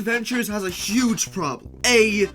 Adventures has a huge problem. A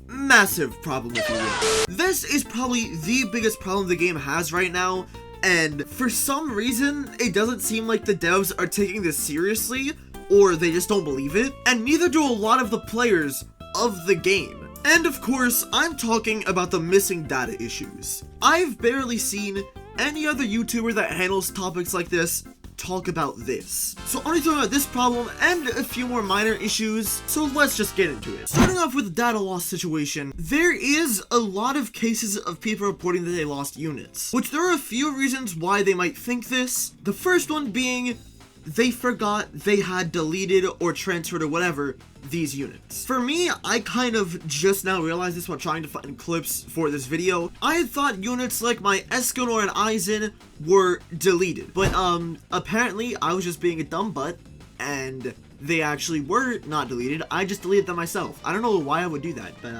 massive problem, if you will. This is probably the biggest problem the game has right now, and for some reason, it doesn't seem like the devs are taking this seriously, or they just don't believe it, and neither do a lot of the players of the game. And of course, I'm talking about the missing data issues. I've barely seen any other YouTuber that handles topics like this talk about this. So I'm going to talk about this problem and a few more minor issues, so let's just get into it. Starting off with the data loss situation, there is a lot of cases of people reporting that they lost units, which there are a few reasons why they might think this. The first one being they forgot they had deleted or transferred or whatever these units. For me, I kind of just now realized this while trying to find clips for this video. I had thought units like my Escanor and Eisen were deleted, but apparently I was just being a dumb butt and they actually were not deleted. I just deleted them myself. I don't know why I would do that, but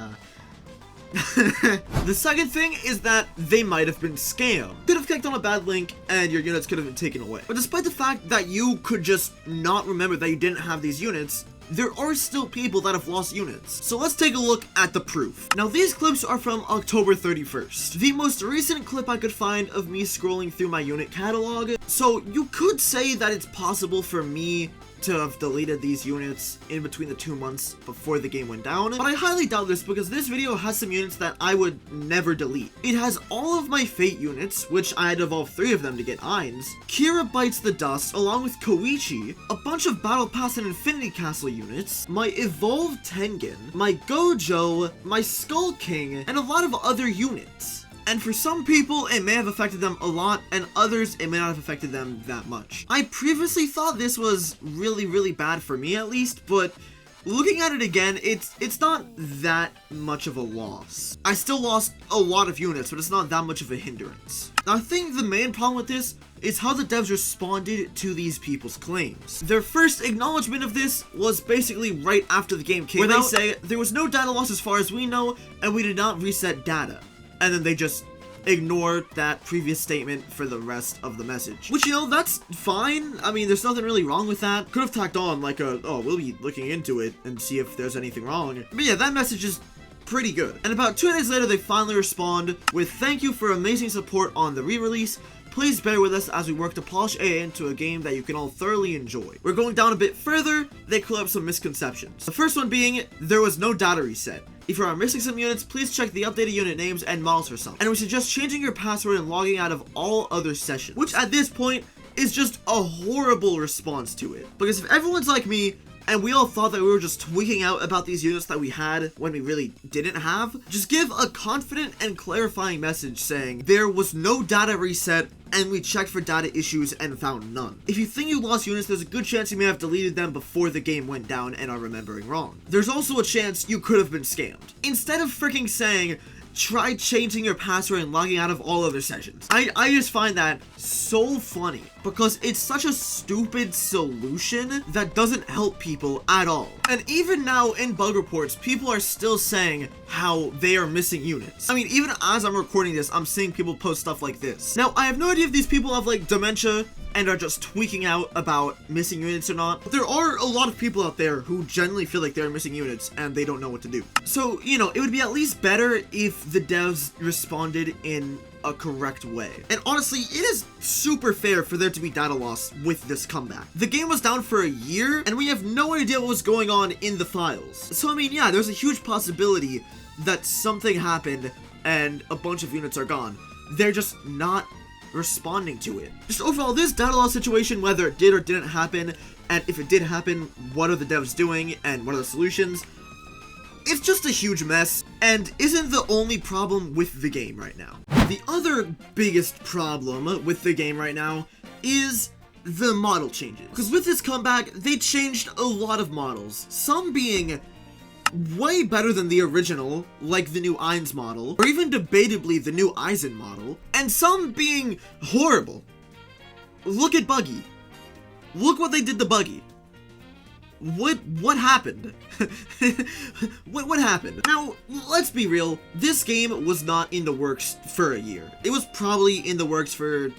the second thing is that they might have been scammed. Could have clicked on a bad link and your units could have been taken away. But despite the fact that you could just not remember that you didn't have these units, there are still people that have lost units. So let's take a look at the proof. Now these clips are from October 31st. The most recent clip I could find of me scrolling through my unit catalog. So you could say that it's possible for me to have deleted these units in between the 2 months before the game went down, but I highly doubt this because this video has some units that I would never delete. It has all of my Fate units, which I had evolved 3 of them to get Eins, Kira Bites the Dust, along with Koichi, a bunch of Battle Pass and Infinity Castle units, my Evolved Tengen, my Gojo, my Skull King, and a lot of other units. And for some people, it may have affected them a lot, and others, it may not have affected them that much. I previously thought this was really bad for me at least, but looking at it again, it's not that much of a loss. I still lost a lot of units, but it's not that much of a hindrance. Now, I think the main problem with this is how the devs responded to these people's claims. Their first acknowledgement of this was basically right after the game came out, where they say, there was no data loss as far as we know, and we did not reset data. And then they just ignore that previous statement for the rest of the message. Which, you know, that's fine. I mean, there's nothing really wrong with that. Could have tacked on like oh, we'll be looking into it and see if there's anything wrong. But yeah, that message is pretty good. And about 2 days later, they finally respond with, thank you for amazing support on the re-release. Please bear with us as we work to polish AA into a game that you can all thoroughly enjoy. We're going down a bit further, they clear up some misconceptions. The first one being, there was no data reset. If you are missing some units, please check the updated unit names and models for some. And we suggest changing your password and logging out of all other sessions. Which at this point is just a horrible response to it. Because if everyone's like me, and we all thought that we were just tweaking out about these units that we had when we really didn't have, just give a confident and clarifying message saying, there was no data reset, and we checked for data issues and found none. If you think you lost units, there's a good chance you may have deleted them before the game went down and are remembering wrong. There's also a chance you could have been scammed. Instead of freaking saying, try changing your password and logging out of all other sessions. I just find that so funny because it's such a stupid solution that doesn't help people at all. And even now in bug reports, people are still saying how they are missing units. I mean, even as I'm recording this, I'm seeing people post stuff like this. Now, I have no idea if these people have like dementia and are just tweaking out about missing units or not. But there are a lot of people out there who genuinely feel like they're missing units and they don't know what to do. So, you know, it would be at least better if the devs responded in a correct way. And honestly, it is super fair for there to be data loss with this comeback. The game was down for a year and we have no idea what was going on in the files. So I mean, yeah, there's a huge possibility that something happened and a bunch of units are gone. They're just not responding to it. Just overall, this data loss situation, whether it did or didn't happen, and if it did happen, what are the devs doing and what are the solutions? It's just a huge mess and isn't the only problem with the game right now. The other biggest problem with the game right now is the model changes. Because with this comeback, they changed a lot of models, some being way better than the original, like the new Eins model, or even debatably the new Eisen model, and some being horrible. Look at Buggy. Look what they did to Buggy. What happened? what happened? Now, let's be real, this game was not in the works for a year. It was probably in the works for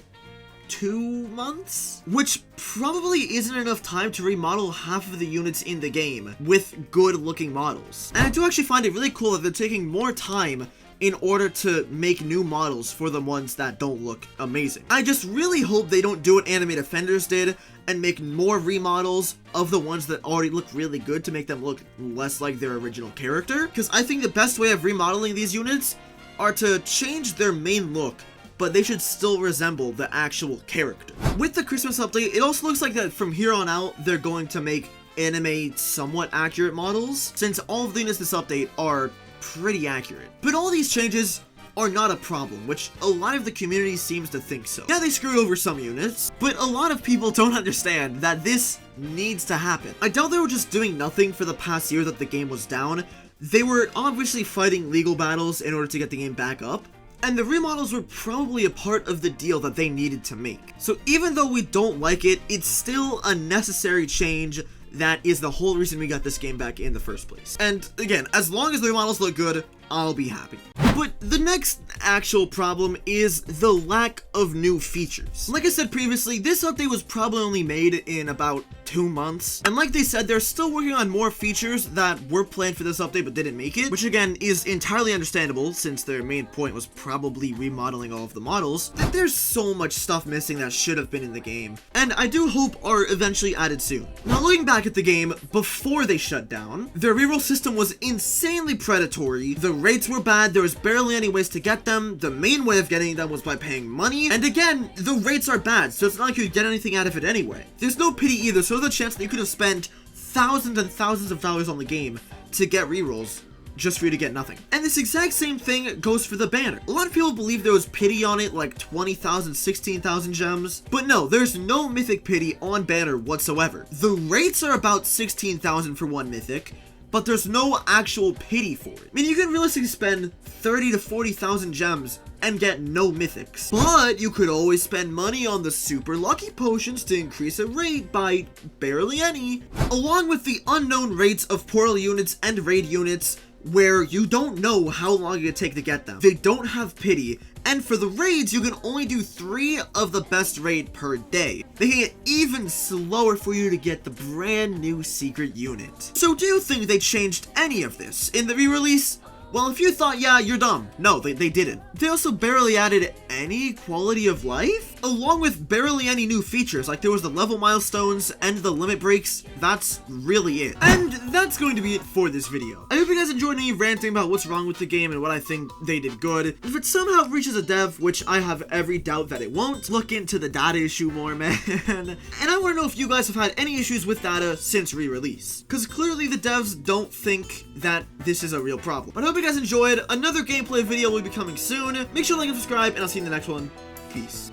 2 months, which probably isn't enough time to remodel half of the units in the game with good looking models. And I do actually find it really cool that they're taking more time in order to make new models for the ones that don't look amazing. I just really hope they don't do what Anime Defenders did and make more remodels of the ones that already look really good to make them look less like their original character, because I think the best way of remodeling these units are to change their main look, but they should still resemble the actual character. With the Christmas update, it also looks like that from here on out, they're going to make anime somewhat accurate models, since all of the units this update are pretty accurate. But all these changes are not a problem, which a lot of the community seems to think so. Yeah, they screwed over some units, but a lot of people don't understand that this needs to happen. I doubt they were just doing nothing for the past year that the game was down. They were obviously fighting legal battles in order to get the game back up, and the remodels were probably a part of the deal that they needed to make. So even though we don't like it, it's still a necessary change that is the whole reason we got this game back in the first place. And again, as long as the remodels look good, I'll be happy. But the next actual problem is the lack of new features. Like I said previously, this update was probably only made in about 2 months. And like they said, they're still working on more features that were planned for this update but didn't make it, which again is entirely understandable since their main point was probably remodeling all of the models. There's so much stuff missing that should have been in the game, and I do hope are eventually added soon. Now looking back at the game before they shut down, their reroll system was insanely predatory, the rates were bad, there was barely any ways to get them, the main way of getting them was by paying money, and again, the rates are bad, so it's not like you'd get anything out of it anyway. There's no pity either, so there's a chance that you could have spent thousands and thousands of dollars on the game to get rerolls, just for you to get nothing. And this exact same thing goes for the banner. A lot of people believe there was pity on it, like 20,000, 16,000 gems, but no, there's no mythic pity on banner whatsoever. The rates are about 16,000 for one mythic, but there's no actual pity for it. I mean, you can realistically spend 30 to 40,000 gems and get no mythics, but you could always spend money on the super lucky potions to increase a rate by barely any, along with the unknown rates of portal units and raid units where you don't know how long it would take to get them. They don't have pity, and for the raids, you can only do 3 of the best raid per day, making it even slower for you to get the brand new secret unit. So do you think they changed any of this in the re-release? Well, if you thought, yeah, you're dumb. No, they didn't. They also barely added any quality of life, along with barely any new features, like there was the level milestones and the limit breaks. That's really it. And that's going to be it for this video. I hope you guys enjoyed me ranting about what's wrong with the game and what I think they did good. If it somehow reaches a dev, which I have every doubt that it won't, look into the data issue more, man. And I want to know if you guys have had any issues with data since re-release, because clearly the devs don't think that this is a real problem. But I hope you guys enjoyed. Another gameplay video will be coming soon. Make sure to like and subscribe, and I'll see you in the next one. Peace.